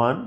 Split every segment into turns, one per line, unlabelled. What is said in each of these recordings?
1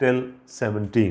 till 17।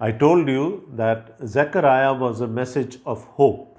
I told you that Zechariah was a message of hope.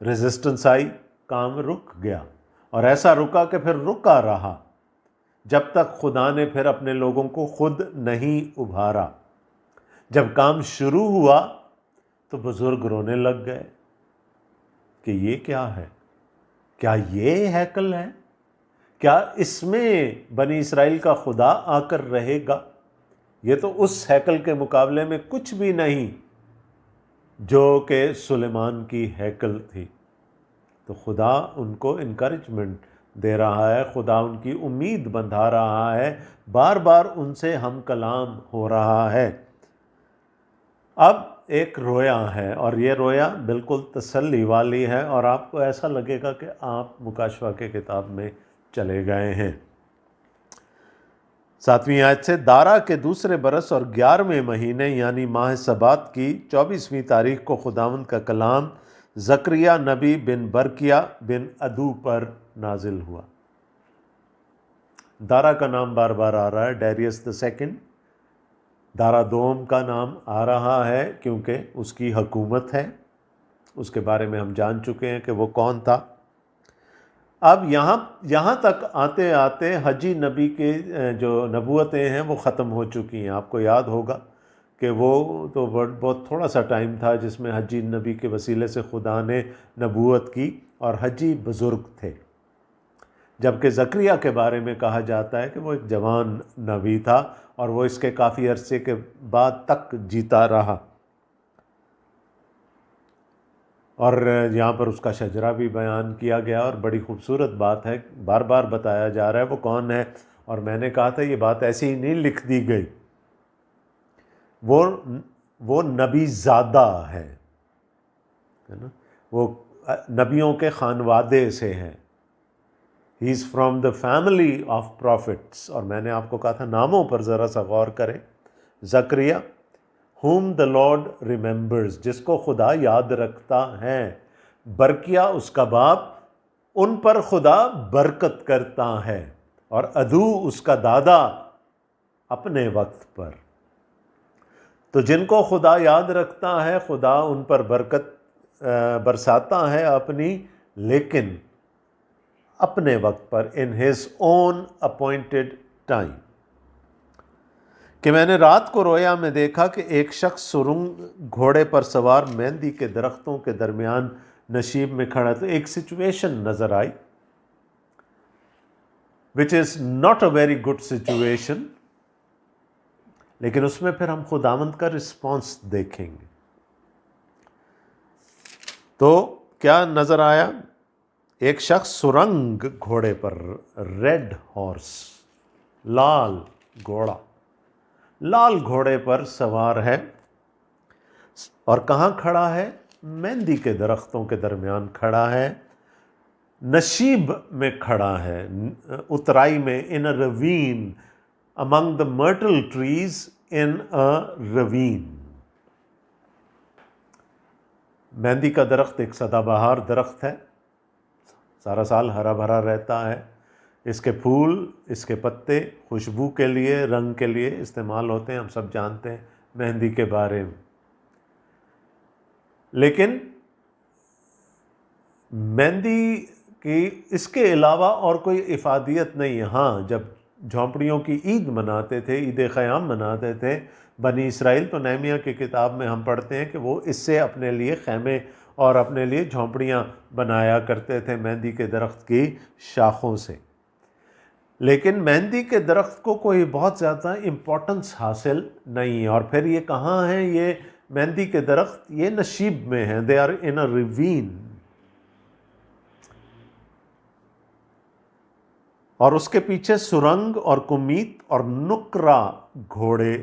Resistance آئی، کام رک گیا، اور ایسا رکا کہ پھر رکا رہا جب تک خدا نے پھر اپنے لوگوں کو خود نہیں ابھارا۔ جب کام شروع ہوا تو بزرگ رونے لگ گئے کہ یہ کیا ہے؟ کیا یہ ہیکل ہے؟ کیا اس میں بنی اسرائیل کا خدا آ کر رہے گا؟ یہ تو اس ہیکل کے مقابلے میں کچھ بھی نہیں جو کہ سلیمان کی ہیکل تھی۔ تو خدا ان کو انکریجمنٹ دے رہا ہے، خدا ان کی امید بندھا رہا ہے، بار بار ان سے ہم کلام ہو رہا ہے۔ اب ایک رویا ہے، اور یہ رویا بالکل تسلی والی ہے، اور آپ کو ایسا لگے گا کہ آپ مکاشفہ کے کتاب میں چلے گئے ہیں۔ 7ویں آیت سے، دارا کے دوسرے برس اور 11ویں مہینے یعنی ماہ سبات کی 24ویں تاریخ کو خداوند کا کلام زکریا نبی بن برکیا بن ادو پر نازل ہوا۔ دارا کا نام بار بار آ رہا ہے، ڈیریس the second۔ دارا دوم کا نام آ رہا ہے کیونکہ اس کی حکومت ہے، اس کے بارے میں ہم جان چکے ہیں کہ وہ کون تھا۔ اب یہاں تک آتے آتے حجی نبی کے جو نبوتیں ہیں وہ ختم ہو چکی ہیں۔ آپ کو یاد ہوگا کہ وہ تو بہت تھوڑا سا ٹائم تھا جس میں حجی نبی کے وسیلے سے خدا نے نبوت کی، اور حجی بزرگ تھے، جبکہ زکریا کے بارے میں کہا جاتا ہے کہ وہ ایک جوان نبی تھا، اور وہ اس کے کافی عرصے کے بعد تک جیتا رہا۔ اور یہاں پر اس کا شجرہ بھی بیان کیا گیا، اور بڑی خوبصورت بات ہے، بار بار بتایا جا رہا ہے وہ کون ہے۔ اور میں نے کہا تھا یہ بات ایسی ہی نہیں لکھ دی گئی، وہ نبی زادہ ہے نا، وہ نبیوں کے خانوادے سے ہے۔ He is from the family of prophets. اور میں نے آپ کو کہا تھا ناموں پر ذرا سا غور کریں۔ زکریا whom the Lord remembers، جس کو خدا یاد رکھتا ہے۔ برکیا اس کا باپ، ان پر خدا برکت کرتا ہے، اور ادو اس کا دادا اپنے وقت پر۔ تو جن کو خدا یاد رکھتا ہے خدا ان پر برکت برساتا ہے اپنی، لیکن اپنے وقت پر، in his own appointed time۔ کہ میں نے رات کو رویا میں دیکھا کہ ایک شخص سرنگ گھوڑے پر سوار مہندی کے درختوں کے درمیان نشیب میں کھڑا۔ تو ایک سچویشن نظر آئی which is not a very good situation، لیکن اس میں پھر ہم خداوند کا رسپانس دیکھیں گے۔ تو کیا نظر آیا؟ ایک شخص سرنگ گھوڑے پر، ریڈ ہارس، لال گھوڑا، لال گھوڑے پر سوار ہے، اور کہاں کھڑا ہے؟ مہندی کے درختوں کے درمیان کھڑا ہے، نشیب میں کھڑا ہے، اترائی میں، in a ravine among the myrtle trees in a ravine۔ مہندی کا درخت ایک سدا بہار درخت ہے، سارا سال ہرا بھرا رہتا ہے۔ اس کے پھول، اس کے پتے خوشبو کے لیے، رنگ کے لیے استعمال ہوتے ہیں، ہم سب جانتے ہیں مہندی کے بارے میں۔ لیکن مہندی کی اس کے علاوہ اور کوئی افادیت نہیں ہے۔ ہاں، جب جھونپڑیوں کی عید مناتے تھے، عید خیام مناتے تھے بنی اسرائیل، تو نہمیہ کی کتاب میں ہم پڑھتے ہیں کہ وہ اس سے اپنے لیے خیمے اور اپنے لیے جھونپڑیاں بنایا کرتے تھے مہندی کے درخت کی شاخوں سے۔ لیکن مہندی کے درخت کو کوئی بہت زیادہ امپورٹنس حاصل نہیں ہے۔ اور پھر یہ کہاں ہیں یہ مہندی کے درخت؟ یہ نشیب میں ہیں، دے آر ان اے ریوین۔ اور اس کے پیچھے سرنگ اور کمیت اور نکرا گھوڑے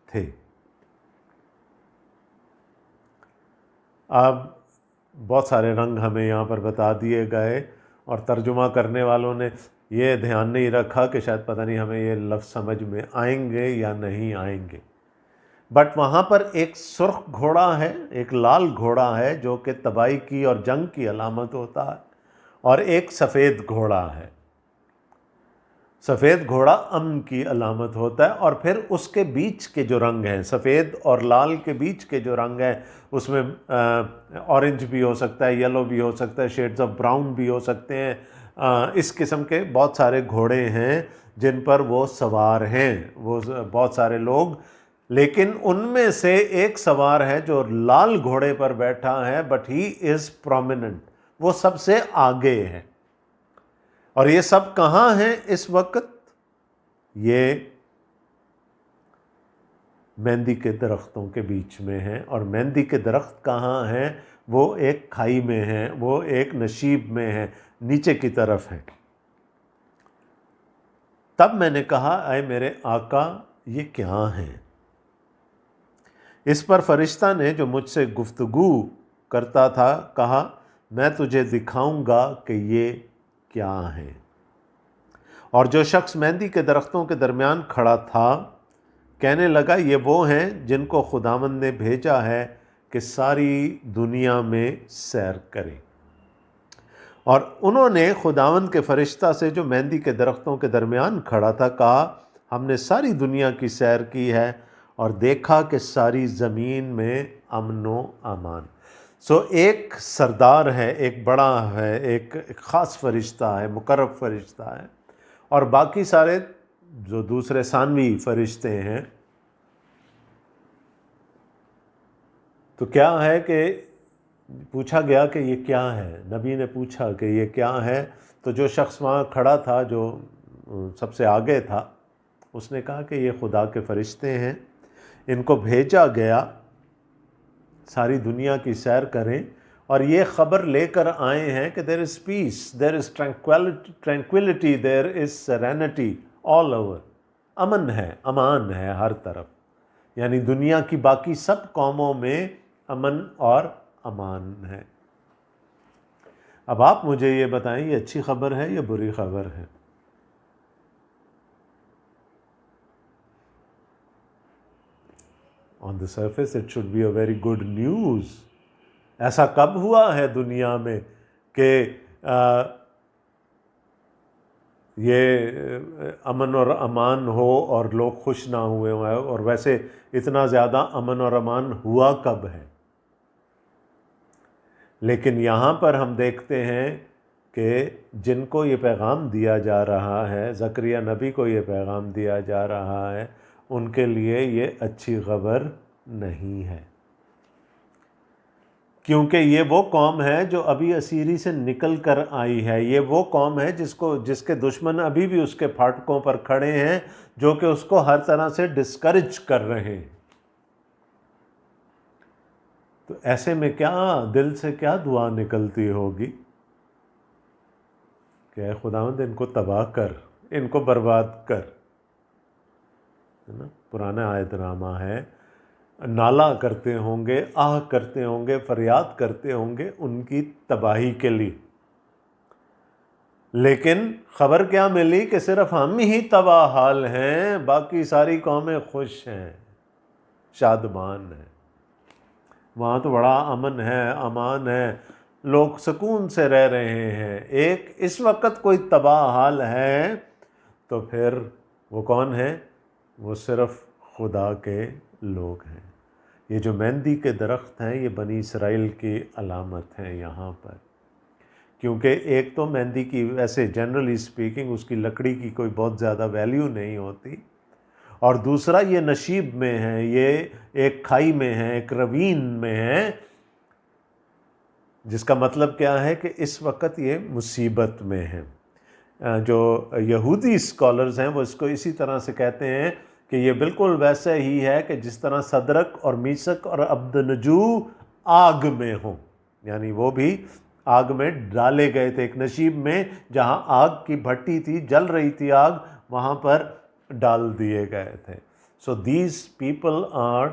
تھے۔ اب بہت سارے رنگ ہمیں یہاں پر بتا دیے گئے، اور ترجمہ کرنے والوں نے یہ دھیان نہیں رکھا کہ شاید پتہ نہیں ہمیں یہ لفظ سمجھ میں آئیں گے یا نہیں آئیں گے۔ بٹ وہاں پر ایک سرخ گھوڑا ہے، ایک لال گھوڑا ہے جو کہ تباہی کی اور جنگ کی علامت ہوتا ہے، اور ایک سفید گھوڑا ہے۔ سفید گھوڑا امن کی علامت ہوتا ہے، اور پھر اس کے بیچ کے جو رنگ ہیں، سفید اور لال کے بیچ کے جو رنگ ہیں، اس میں اورنج بھی ہو سکتا ہے، یلو بھی ہو سکتا ہے، شیڈز آف براؤن بھی ہو سکتے ہیں۔ اس قسم کے بہت سارے گھوڑے ہیں جن پر وہ سوار ہیں، وہ بہت سارے لوگ، لیکن ان میں سے ایک سوار ہے جو لال گھوڑے پر بیٹھا ہے، بٹ ہی از پرومیننٹ، وہ سب سے آگے ہے۔ اور یہ سب کہاں ہیں اس وقت؟ یہ مہندی کے درختوں کے بیچ میں ہیں، اور مہندی کے درخت کہاں ہیں؟ وہ ایک کھائی میں ہیں، وہ ایک نشیب میں ہیں، نیچے کی طرف ہیں۔ تب میں نے کہا اے میرے آقا یہ کیا ہیں؟ اس پر فرشتہ نے جو مجھ سے گفتگو کرتا تھا کہا میں تجھے دکھاؤں گا کہ یہ کیا ہیں۔ اور جو شخص مہندی کے درختوں کے درمیان کھڑا تھا کہنے لگا یہ وہ ہیں جن کو خداوند نے بھیجا ہے کہ ساری دنیا میں سیر کریں۔ اور انہوں نے خداوند کے فرشتہ سے جو مہندی کے درختوں کے درمیان کھڑا تھا کہا ہم نے ساری دنیا کی سیر کی ہے اور دیکھا کہ ساری زمین میں امن و امان۔ سو ایک سردار ہے، ایک بڑا ہے، ایک خاص فرشتہ ہے، مقرب فرشتہ ہے، اور باقی سارے جو دوسرے ثانوی فرشتے ہیں۔ تو کیا ہے کہ پوچھا گیا کہ یہ کیا ہے، نبی نے پوچھا کہ یہ کیا ہے، تو جو شخص وہاں کھڑا تھا جو سب سے آگے تھا اس نے کہا کہ یہ خدا کے فرشتے ہیں، ان کو بھیجا گیا ساری دنیا کی سیر کریں اور یہ خبر لے کر آئے ہیں کہ there is peace, there is tranquility, there is serenity all over۔ امن ہے، امان ہے ہر طرف، یعنی دنیا کی باقی سب قوموں میں امن اور امان ہے۔ اب آپ مجھے یہ بتائیں یہ اچھی خبر ہے یا بری خبر ہے؟ On the surface it should be a very good news۔ ایسا کب ہوا ہے دنیا میں کہ یہ امن اور امان ہو اور لوگ خوش نہ ہوئے ہیں؟ اور ویسے اتنا زیادہ امن اور امان ہوا کب ہے؟ لیکن یہاں پر ہم دیکھتے ہیں کہ جن کو یہ پیغام دیا جا رہا ہے، زکریا نبی کو یہ پیغام دیا جا رہا ہے، ان کے لیے یہ اچھی خبر نہیں ہے، کیونکہ یہ وہ قوم ہے جو ابھی اسیری سے نکل کر آئی ہے، یہ وہ قوم ہے جس کے دشمن ابھی بھی اس کے پھاٹکوں پر کھڑے ہیں، جو کہ اس کو ہر طرح سے ڈسکریج کر رہے ہیں۔ تو ایسے میں کیا دل سے کیا دعا نکلتی ہوگی کہ اے خداوند ان کو تباہ کر، ان کو برباد کر، ہے نا؟ پرانا عہد نامہ ہے، نالہ کرتے ہوں گے، آہ کرتے ہوں گے، فریاد کرتے ہوں گے ان کی تباہی کے لیے، لیکن خبر کیا ملی کہ صرف ہم ہی تباہ حال ہیں، باقی ساری قومیں خوش ہیں، شادمان ہیں، وہاں تو بڑا امن ہے، امان ہے، لوگ سکون سے رہ رہے ہیں۔ ایک اس وقت کوئی تباہ حال ہے تو پھر وہ کون ہے؟ وہ صرف خدا کے لوگ ہیں۔ یہ جو مہندی کے درخت ہیں یہ بنی اسرائیل کی علامت ہیں یہاں پر، کیونکہ ایک تو مہندی کی ویسے جنرلی سپیکنگ اس کی لکڑی کی کوئی بہت زیادہ ویلیو نہیں ہوتی، اور دوسرا یہ نشیب میں ہے، یہ ایک کھائی میں ہے، ایک روین میں ہے، جس کا مطلب کیا ہے کہ اس وقت یہ مصیبت میں ہے۔ جو یہودی اسکالرز ہیں وہ اس کو اسی طرح سے کہتے ہیں کہ یہ بالکل ویسے ہی ہے کہ جس طرح صدرک اور میثق اور عبدنجو آگ میں ہوں، یعنی وہ بھی آگ میں ڈالے گئے تھے، ایک نشیب میں جہاں آگ کی بھٹی تھی، جل رہی تھی آگ، وہاں پر ڈال دیے گئے تھے۔ So these people are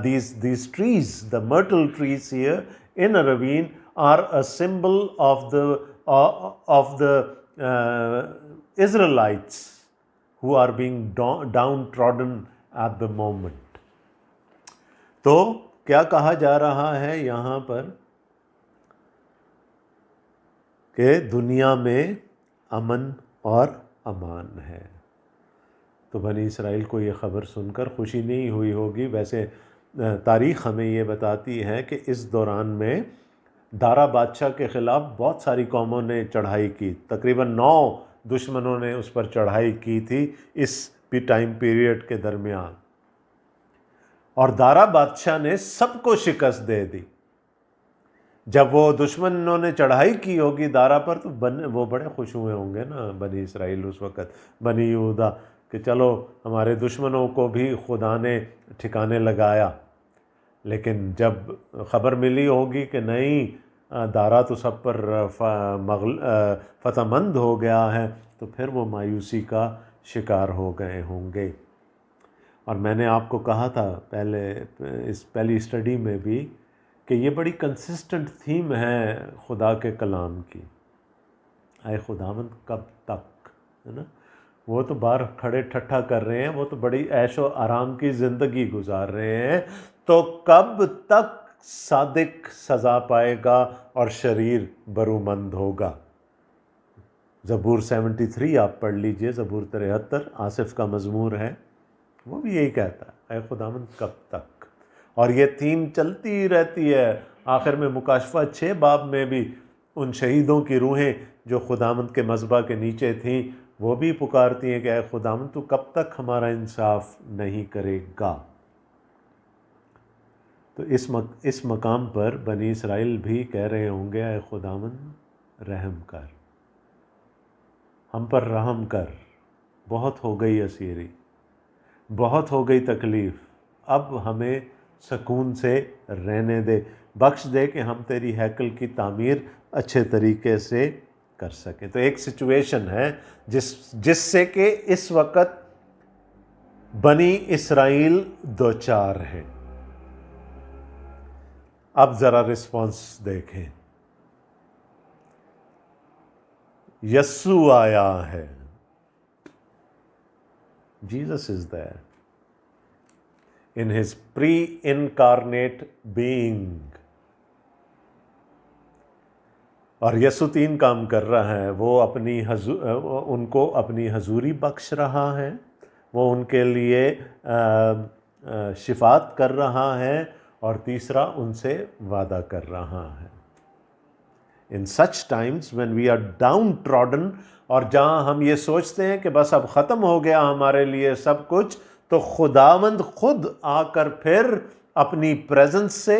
these trees, the myrtle trees here in a ravine are a symbol of the Israelites who are being downtrodden at the moment۔ تو کیا کہا جا رہا ہے یہاں پر کہ دنیا میں امن اور امان ہے۔ تو بنی اسرائیل کو یہ خبر سن کر خوشی نہیں ہوئی ہوگی۔ ویسے تاریخ ہمیں یہ بتاتی ہے کہ اس دوران میں دارا بادشاہ کے خلاف بہت ساری قوموں نے چڑھائی کی، تقریباً 9 دشمنوں نے اس پر چڑھائی کی تھی اس ٹائم پیریڈ کے درمیان، اور دارا بادشاہ نے سب کو شکست دے دی۔ جب وہ دشمنوں نے چڑھائی کی ہوگی دارا پر تو وہ بڑے خوش ہوئے ہوں گے نا بنی اسرائیل اس وقت، بنی یہودا، کہ چلو ہمارے دشمنوں کو بھی خدا نے ٹھکانے لگایا۔ لیکن جب خبر ملی ہوگی کہ نہیں دارا تو سب پر فتح مند ہو گیا ہے، تو پھر وہ مایوسی کا شکار ہو گئے ہوں گے۔ اور میں نے آپ کو کہا تھا پہلی اسٹڈی میں بھی کہ یہ بڑی کنسسٹنٹ تھیم ہے خدا کے کلام کی۔ اے خداوند کب تک، ہے نا؟ وہ تو باہر کھڑے ٹھٹھا کر رہے ہیں، وہ تو بڑی عیش و آرام کی زندگی گزار رہے ہیں، تو کب تک صادق سزا پائے گا اور شریر برومند ہوگا؟ زبور 73 آپ پڑھ لیجئے، زبور 73 آصف کا مزمور ہے، وہ بھی یہی کہتا ہے، اے خداوند کب تک۔ اور یہ تھیم چلتی رہتی ہے۔ آخر میں مکاشفہ 6 باب میں بھی ان شہیدوں کی روحیں جو خداوند کے مذبح کے نیچے تھیں، وہ بھی پکارتی ہیں کہ اے خداوند تو کب تک ہمارا انصاف نہیں کرے گا؟ تو اس مقام پر بنی اسرائیل بھی کہہ رہے ہوں گے، اے خداوند رحم کر، ہم پر رحم کر، بہت ہو گئی اسیری، بہت ہو گئی تکلیف، اب ہمیں سکون سے رہنے دے، بخش دے کہ ہم تیری ہیکل کی تعمیر اچھے طریقے سے کر سکیں۔ تو ایک سچویشن ہے جس سے کہ اس وقت بنی اسرائیل دوچار ہے۔ اب ذرا رسپانس دیکھیں۔ یسوع آیا ہے، Jesus is there in his pre-incarnate being۔ اور یسوع 3 کام کر رہا ہے، وہ ان کو اپنی حضوری بخش رہا ہے، وہ ان کے لیے شفاعت کر رہا ہے، اور تیسرا ان سے وعدہ کر رہا ہے۔ In such times when we are downtrodden، اور جہاں ہم یہ سوچتے ہیں کہ بس اب ختم ہو گیا ہمارے لیے سب کچھ، تو خداوند خود آ کر پھر اپنی پریزنس سے،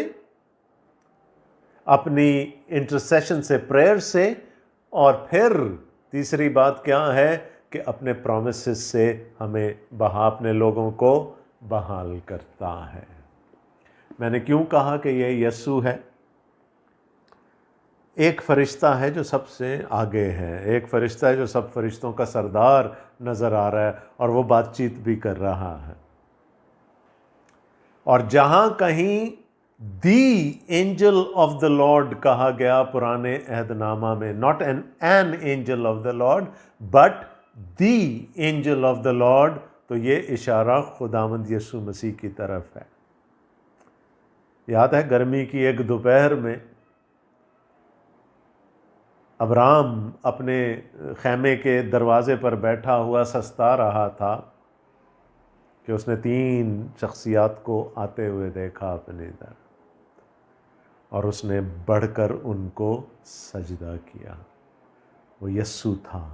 اپنی انٹرسیشن سے، پریئر سے، اور پھر تیسری بات کیا ہے کہ اپنے پرومسز سے ہمیں اپنے لوگوں کو بحال کرتا ہے۔ میں نے کیوں کہا کہ یہ یسوع ہے؟ ایک فرشتہ ہے جو سب سے آگے ہے، ایک فرشتہ ہے جو سب فرشتوں کا سردار نظر آ رہا ہے، اور وہ بات چیت بھی کر رہا ہے۔ اور جہاں کہیں the angel of the lord کہا گیا پرانے عہد نامہ میں، not an angel of the lord but the angel of the lord, تو یہ اشارہ خداوند یسوع مسیح کی طرف ہے۔ یاد ہے گرمی کی ایک دوپہر میں ابرام اپنے خیمے کے دروازے پر بیٹھا ہوا سستا رہا تھا کہ اس نے 3 شخصیات کو آتے ہوئے دیکھا اپنے ادھر، اور اس نے بڑھ کر ان کو سجدہ کیا۔ وہ یسوع تھا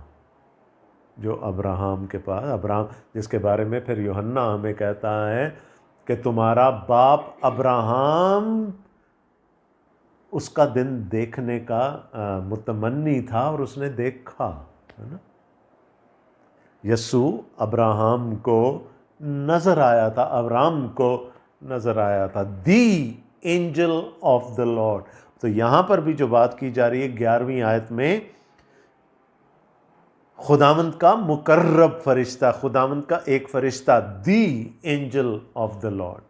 جو ابراہم کے پاس، ابراہم جس کے بارے میں پھر یوحنا ہمیں کہتا ہے کہ تمہارا باپ ابراہم اس کا دن دیکھنے کا متمنی تھا، اور اس نے دیکھا، ہے نا؟ یسوع ابراہم کو نظر آیا تھا، ابراہم کو نظر آیا تھا، دی اینجل آف دا لارڈ۔ تو یہاں پر بھی جو بات کی جا رہی ہے 11ویں آیت میں، خداوند کا مقرب فرشتہ، خداوند کا ایک فرشتہ، دی اینجل آف دا لارڈ۔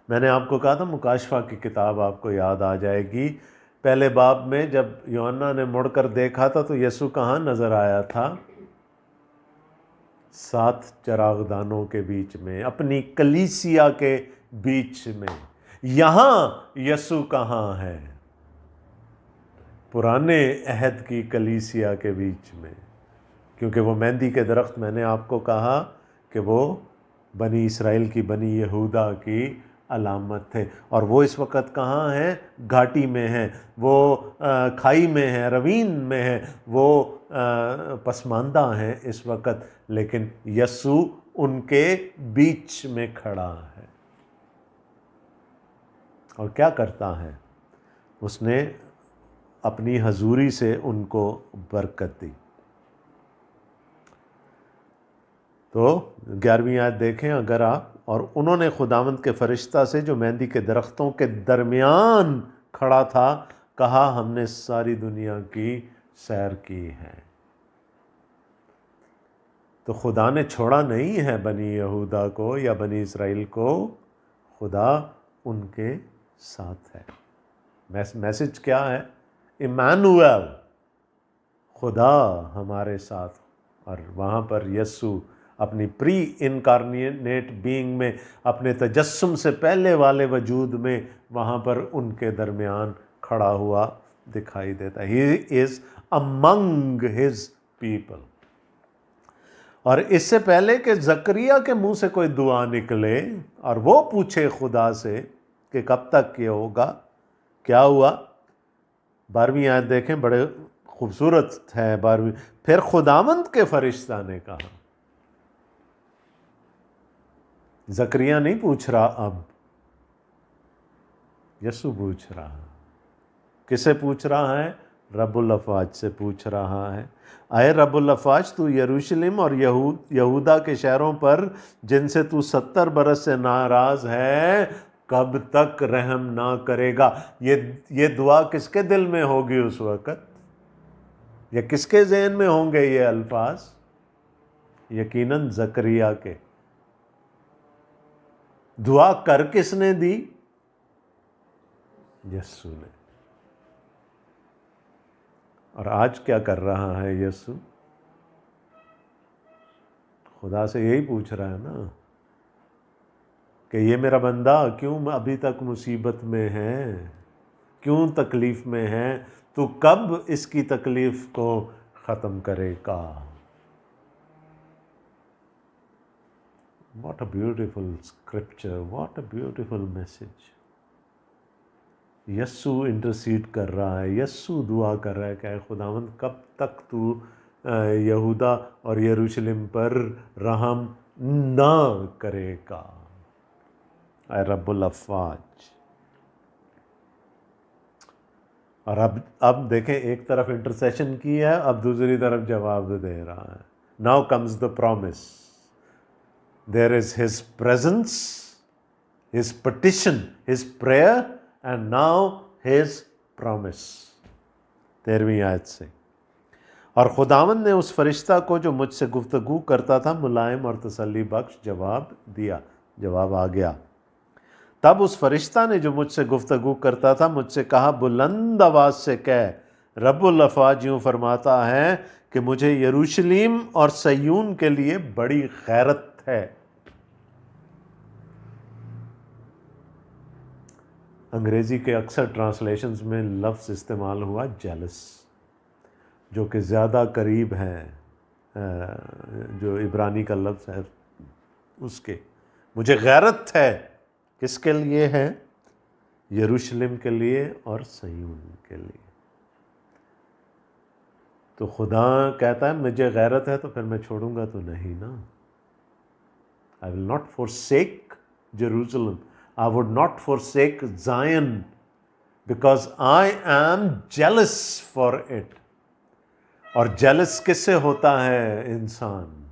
میں نے آپ کو کہا تھا مکاشفہ کی کتاب آپ کو یاد آ جائے گی، پہلے باب میں جب یوحنا نے مڑ کر دیکھا تھا تو یسوع کہاں نظر آیا تھا؟ 7 چراغدانوں کے بیچ میں، اپنی کلیسیا کے بیچ میں۔ یہاں یسوع کہاں ہے؟ پرانے عہد کی کلیسیا کے بیچ میں۔ کیونکہ وہ مہندی کے درخت میں نے آپ کو کہا کہ وہ بنی اسرائیل کی، بنی یہودا کی علامت تھے، اور وہ اس وقت کہاں ہیں؟ گھاٹی میں ہیں، وہ کھائی میں ہیں، روین میں ہیں، وہ پسماندہ ہیں اس وقت، لیکن یسوع ان کے بیچ میں کھڑا ہے۔ اور کیا کرتا ہے؟ اس نے اپنی حضوری سے ان کو برکت دی۔ تو 11ویں آیت دیکھیں اگر آپ، اور انہوں نے خداوند کے فرشتہ سے جو مہندی کے درختوں کے درمیان کھڑا تھا کہا، ہم نے ساری دنیا کی سیر کی ہے۔ تو خدا نے چھوڑا نہیں ہے بنی یہودا کو یا بنی اسرائیل کو، خدا ان کے ساتھ ہے۔ میسج کیا ہے؟ ایمانویل، خدا ہمارے ساتھ۔ اور وہاں پر یسوع اپنی پری انکارنیٹ بینگ میں، اپنے تجسم سے پہلے والے وجود میں وہاں پر ان کے درمیان کھڑا ہوا دکھائی دیتا ہے۔ He is Umang his people. اور اس سے پہلے کہ زکریہ کے منہ سے کوئی دعا نکلے اور وہ پوچھے خدا سے کہ کب تک یہ ہوگا، کیا ہوا؟ 12ویں آیت دیکھیں، بڑے خوبصورت ہے 12ویں۔ پھر خداوند کے فرشتہ نے کہا، زکریہ نہیں پوچھ رہا، اب یسوع پوچھ رہا۔ کسے پوچھ رہا ہے؟ رب الافواج سے پوچھ رہا ہے، اے رب الافواج، تو یروشلم اور یہودا کے شہروں پر جن سے تو 70 برس سے ناراض ہے، کب تک رحم نہ کرے گا؟ یہ دعا کس کے دل میں ہوگی اس وقت؟ یا کس کے ذہن میں ہوں گے یہ الفاظ؟ یقیناً زکریا کے۔ دعا کر کس نے دی؟ یسوع نے۔ اور آج کیا کر رہا ہے یسوع؟ خدا سے یہی پوچھ رہا ہے نا کہ یہ میرا بندہ کیوں ابھی تک مصیبت میں ہے، کیوں تکلیف میں ہے، تو کب اس کی تکلیف کو ختم کرے گا؟ What a beautiful scripture, what a beautiful message۔ یسوع انٹرسیڈ کر رہا ہے، یسوع دعا کر رہا ہے کہ اے خداوند کب تک تو یہودا اور یروشلم پر رحم نہ کرے گا، اے رب الافواج۔ اور اب دیکھیں، ایک طرف انٹرسیشن کی ہے، اب دوسری طرف جواب دے رہا ہے۔ Now comes the promise۔ There is his presence, his petition, his prayer, and now his promise۔ 13ویں آیت سے، اور خداوند نے اس فرشتہ کو جو مجھ سے گفتگو کرتا تھا ملائم اور تسلی بخش جواب دیا۔ جواب آ گیا۔ تب اس فرشتہ نے جو مجھ سے گفتگو کرتا تھا مجھ سے کہا، بلند آواز سے کہہ، رب الافواج یوں فرماتا ہے کہ مجھے یروشلم اور صیون کے لیے بڑی غیرت ہے۔ انگریزی کے اکثر ٹرانسلیشنز میں لفظ استعمال ہوا جیلس، جو کہ زیادہ قریب ہے جو عبرانی کا لفظ ہے اس کے۔ مجھے غیرت ہے، کس کے لیے ہے؟ یروشلم کے لیے اور صیون کے لیے۔ تو خدا کہتا ہے مجھے غیرت ہے، تو پھر میں چھوڑوں گا تو نہیں نا۔ I will not forsake Jerusalem. I would not forsake Zion because I am jealous for it۔ اور jealous کس سے ہوتا ہے انسان؟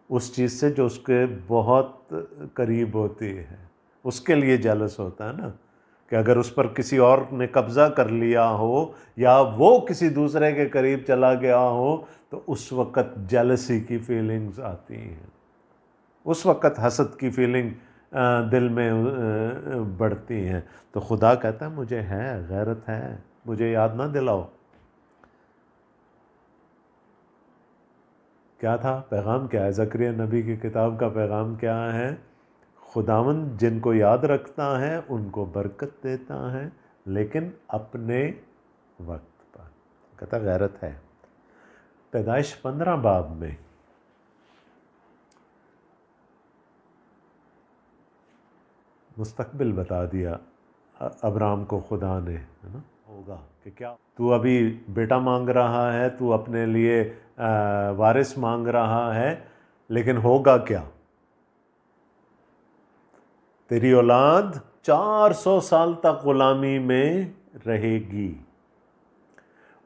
اس چیز سے جو اس کے بہت قریب ہوتی ہے، اس کے لیے jealous ہوتا ہے نا، کہ اگر اس پر کسی اور نے قبضہ کر لیا ہو یا وہ کسی دوسرے کے قریب چلا گیا ہو تو اس وقت jealousy کی فیلنگز آتی ہیں، اس وقت حسد کی فیلنگ دل میں بڑھتی ہیں۔ تو خدا کہتا ہے مجھے ہے، غیرت ہے، مجھے یاد نہ دلاؤ۔ کیا تھا پیغام؟ کیا ہے؟ زکریا نبی کی کتاب کا پیغام کیا ہے؟ خداوند جن کو یاد رکھتا ہے ان کو برکت دیتا ہے، لیکن اپنے وقت پر۔ کہتا غیرت ہے۔ پیدائش 15 باب میں مستقبل بتا دیا ابرام کو خدا نے، ہے نا، ہوگا کہ کیا تو ابھی بیٹا مانگ رہا ہے، تو اپنے لیے وارث مانگ رہا ہے، لیکن ہوگا کیا؟ تیری اولاد 400 سال تک غلامی میں رہے گی،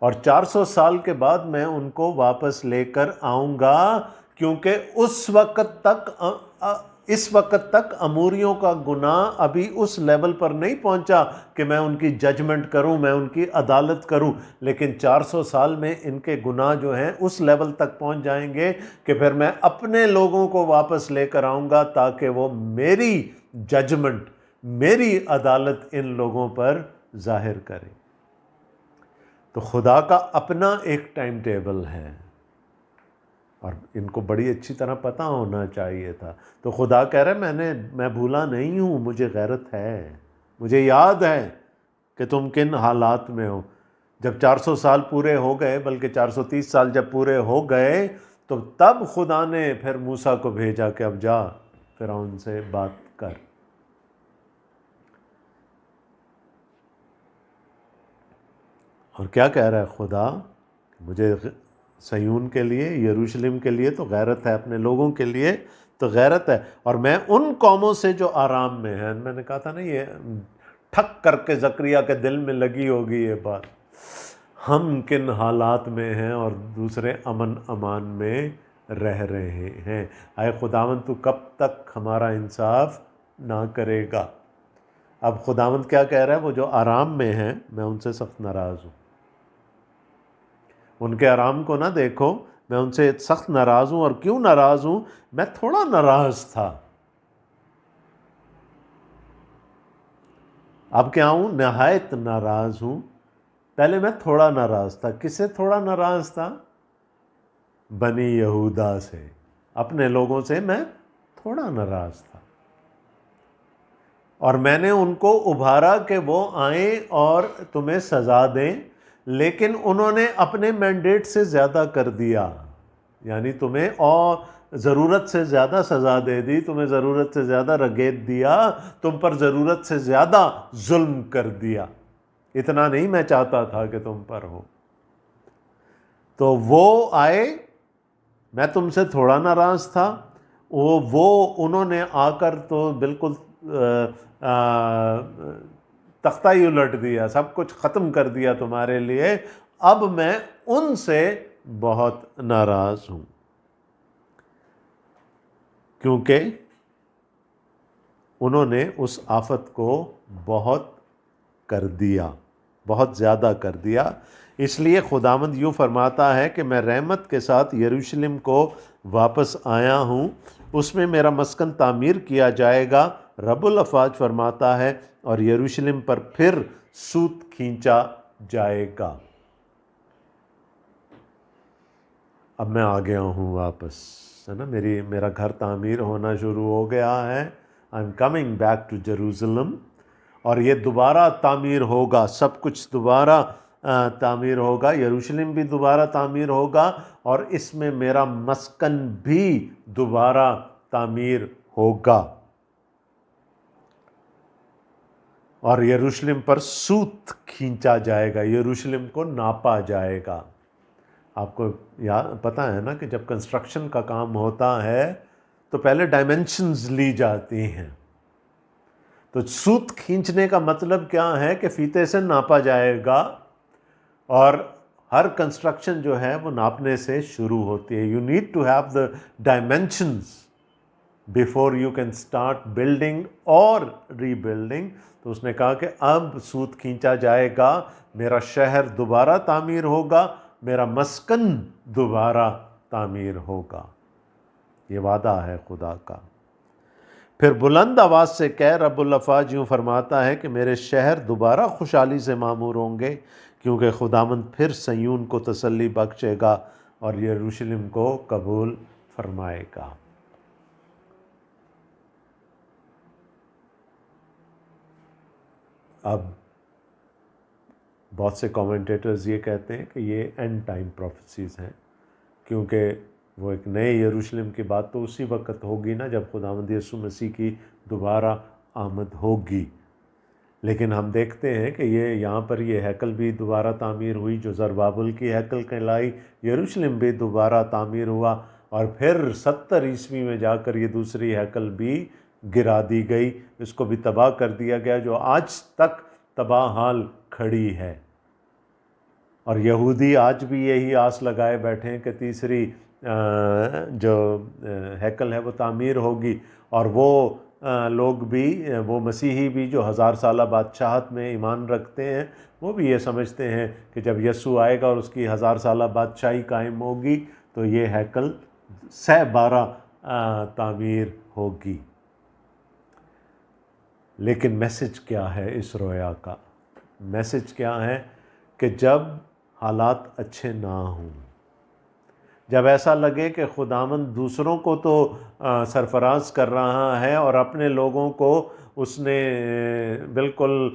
اور 400 سال کے بعد میں ان کو واپس لے کر آؤں گا، کیونکہ اس وقت تک اموریوں کا گناہ ابھی اس لیول پر نہیں پہنچا کہ میں ان کی ججمنٹ کروں، میں ان کی عدالت کروں، لیکن 400 سال میں ان کے گناہ جو ہیں اس لیول تک پہنچ جائیں گے کہ پھر میں اپنے لوگوں کو واپس لے کر آؤں گا، تاکہ وہ میری ججمنٹ، میری عدالت ان لوگوں پر ظاہر کریں۔ تو خدا کا اپنا ایک ٹائم ٹیبل ہے، اور ان کو بڑی اچھی طرح پتہ ہونا چاہیے تھا۔ تو خدا کہہ رہا ہے میں بھولا نہیں ہوں، مجھے غیرت ہے، مجھے یاد ہے کہ تم کن حالات میں ہو۔ جب 400 سال پورے ہو گئے، بلکہ 430 سال جب پورے ہو گئے، تو تب خدا نے پھر موسیٰ کو بھیجا کہ اب جا فرعون سے بات کر۔ اور کیا کہہ رہا ہے خدا؟ مجھے صیون کے لیے، یروشلم کے لیے تو غیرت ہے، اپنے لوگوں کے لیے تو غیرت ہے، اور میں ان قوموں سے جو آرام میں ہیں، میں نے کہا تھا نا، یہ ٹھک کر کے زکریا کے دل میں لگی ہوگی یہ بات، ہم کن حالات میں ہیں اور دوسرے امن امان میں رہ رہے ہیں۔ اے خداوند تو کب تک ہمارا انصاف نہ کرے گا؟ اب خداوند کیا کہہ رہا ہے؟ وہ جو آرام میں ہیں میں ان سے سخت ناراض ہوں، ان کے آرام کو نہ دیکھو، میں ان سے سخت ناراض ہوں۔ اور کیوں ناراض ہوں؟ میں تھوڑا ناراض تھا، اب کیا ہوں؟ نہایت ناراض ہوں۔ پہلے میں تھوڑا ناراض تھا۔ کس سے تھوڑا ناراض تھا؟ بنی یہودا سے، اپنے لوگوں سے میں تھوڑا ناراض تھا، اور میں نے ان کو ابھارا کہ وہ آئیں اور تمہیں سزا دیں، لیکن انہوں نے اپنے مینڈیٹ سے زیادہ کر دیا، یعنی تمہیں اور ضرورت سے زیادہ سزا دے دی، تمہیں ضرورت سے زیادہ رگیت دیا، تم پر ضرورت سے زیادہ ظلم کر دیا۔ اتنا نہیں میں چاہتا تھا کہ تم پر ہو۔ تو وہ آئے، میں تم سے تھوڑا ناراض تھا، انہوں نے آ کر تو بالکل تختہ ہی الٹ دیا، سب کچھ ختم کر دیا تمہارے لیے۔ اب میں ان سے بہت ناراض ہوں، کیونکہ انہوں نے اس آفت کو بہت کر دیا، بہت زیادہ کر دیا۔ اس لیے خداوند یوں فرماتا ہے کہ میں رحمت کے ساتھ یروشلم کو واپس آیا ہوں، اس میں میرا مسکن تعمیر کیا جائے گا، رب الافواج فرماتا ہے، اور یروشلم پر پھر سوت کھینچا جائے گا۔ اب میں آ گیا ہوں واپس، ہے نا، میرا گھر تعمیر ہونا شروع ہو گیا ہے۔ I'm coming back to Jerusalem، اور یہ دوبارہ تعمیر ہوگا، سب کچھ دوبارہ تعمیر ہوگا، یروشلم بھی دوبارہ تعمیر ہوگا، اور اس میں میرا مسکن بھی دوبارہ تعمیر ہوگا، اور یروشلم پر سوت کھینچا جائے گا، یروشلم کو ناپا جائے گا۔ آپ کو پتہ ہے نا کہ جب کنسٹرکشن کا کام ہوتا ہے تو پہلے ڈائمنشنز لی جاتی ہیں۔ تو سوت کھینچنے کا مطلب کیا ہے؟ کہ فیتے سے ناپا جائے گا، اور ہر کنسٹرکشن جو ہے وہ ناپنے سے شروع ہوتی ہے۔ You need to have the dimensions before you can start building اور ری بلڈنگ۔ تو اس نے کہا کہ اب سوت کھینچا جائے گا، میرا شہر دوبارہ تعمیر ہوگا، میرا مسکن دوبارہ تعمیر ہوگا۔ یہ وعدہ ہے خدا کا۔ پھر بلند آواز سے کہہ، رب الافواج یوں فرماتا ہے کہ میرے شہر دوبارہ خوشحالی سے معمور ہوں گے، کیونکہ خداوند پھر صیون کو تسلی بخشے گا اور یروشلم کو قبول فرمائے گا۔ اب بہت سے کومنٹیٹرز یہ کہتے ہیں کہ یہ اینڈ ٹائم پروفیسیز ہیں، کیونکہ وہ ایک نئے یروشلم کی بات تو اسی وقت ہوگی نا جب خداوند یسوع مسیح کی دوبارہ آمد ہوگی۔ لیکن ہم دیکھتے ہیں کہ یہاں پر یہ ہیکل بھی دوبارہ تعمیر ہوئی جو زربابل کی ہیکل کہلائی، یروشلم بھی دوبارہ تعمیر ہوا، اور پھر 70 عیسوی میں جا کر یہ دوسری ہیکل بھی گرا دی گئی، اس کو بھی تباہ کر دیا گیا، جو آج تک تباہ حال کھڑی ہے۔ اور یہودی آج بھی یہی آس لگائے بیٹھے ہیں کہ تیسری جو ہیکل ہے وہ تعمیر ہوگی، اور وہ لوگ بھی، وہ مسیحی بھی جو 1000 سالہ بادشاہت میں ایمان رکھتے ہیں، وہ بھی یہ سمجھتے ہیں کہ جب یسوع آئے گا اور اس کی 1000 سالہ بادشاہی قائم ہوگی تو یہ ہیکل 12 تعمیر ہوگی۔ لیکن میسج کیا ہے اس رویا کا؟ میسج کیا ہے کہ جب حالات اچھے نہ ہوں، جب ایسا لگے کہ خداوند دوسروں کو تو سرفراز کر رہا ہے اور اپنے لوگوں کو اس نے بالکل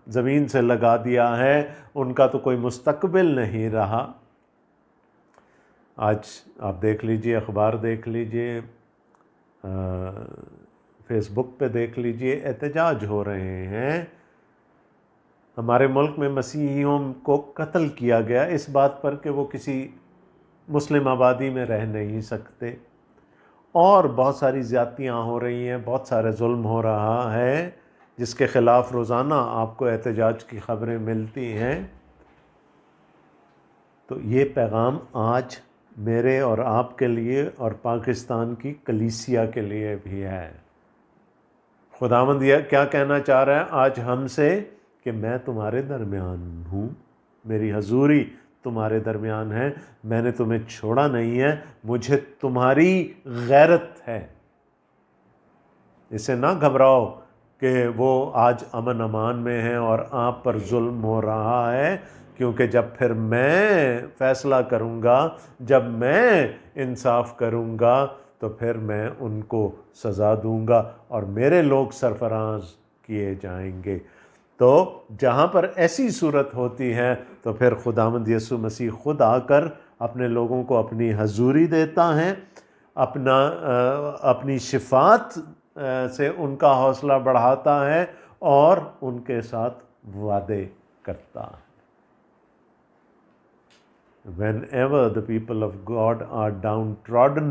زمین سے لگا دیا ہے، ان کا تو کوئی مستقبل نہیں رہا۔ آج آپ دیکھ لیجئے، اخبار دیکھ لیجئے، فیس بک پہ دیکھ لیجئے، احتجاج ہو رہے ہیں۔ ہمارے ملک میں مسیحیوں کو قتل کیا گیا اس بات پر کہ وہ کسی مسلم آبادی میں رہ نہیں سکتے، اور بہت ساری زیادتیاں ہو رہی ہیں، بہت سارے ظلم ہو رہا ہے جس کے خلاف روزانہ آپ کو احتجاج کی خبریں ملتی ہیں۔ تو یہ پیغام آج میرے اور آپ کے لیے اور پاکستان کی کلیسیا کے لیے بھی ہے۔ خداوند یہ کیا کہنا چاہ رہا ہے آج ہم سے کہ میں تمہارے درمیان ہوں، میری حضوری تمہارے درمیان ہے، میں نے تمہیں چھوڑا نہیں ہے، مجھے تمہاری غیرت ہے۔ اسے نہ گھبراؤ کہ وہ آج امن امان میں ہیں اور آپ پر ظلم ہو رہا ہے، کیونکہ جب پھر میں فیصلہ کروں گا، جب میں انصاف کروں گا تو پھر میں ان کو سزا دوں گا اور میرے لوگ سرفراز کیے جائیں گے۔ تو جہاں پر ایسی صورت ہوتی ہے تو پھر خداوند یسوع مسیح خود آ کر اپنے لوگوں کو اپنی حضوری دیتا ہے، اپنی شفاعت سے ان کا حوصلہ بڑھاتا ہے اور ان کے ساتھ وعدے کرتا ہے۔ Whenever the people of God are downtrodden,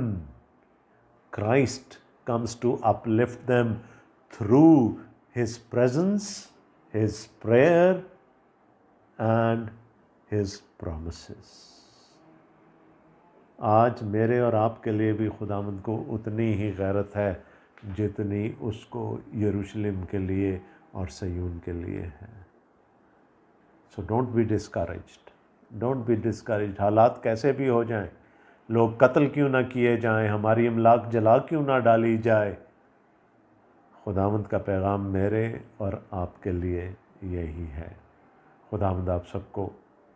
Christ comes to uplift them through His presence, His prayer and His promises۔ آج میرے اور آپ کے لیے بھی خداوند کو اتنی ہی غیرت ہے جتنی اس کو یروشلم کے لیے اور صیون کے لیے ہے۔ So don't be discouraged. Don't be discouraged. حالات کیسے بھی ہو جائیں، لوگ قتل کیوں نہ کیے جائیں، ہماری املاک جلا کیوں نہ ڈالی جائے، خداوند کا پیغام میرے اور آپ کے لیے یہی ہے۔ خداوند آپ سب کو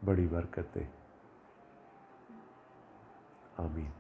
بڑی برکت دے۔ آمین۔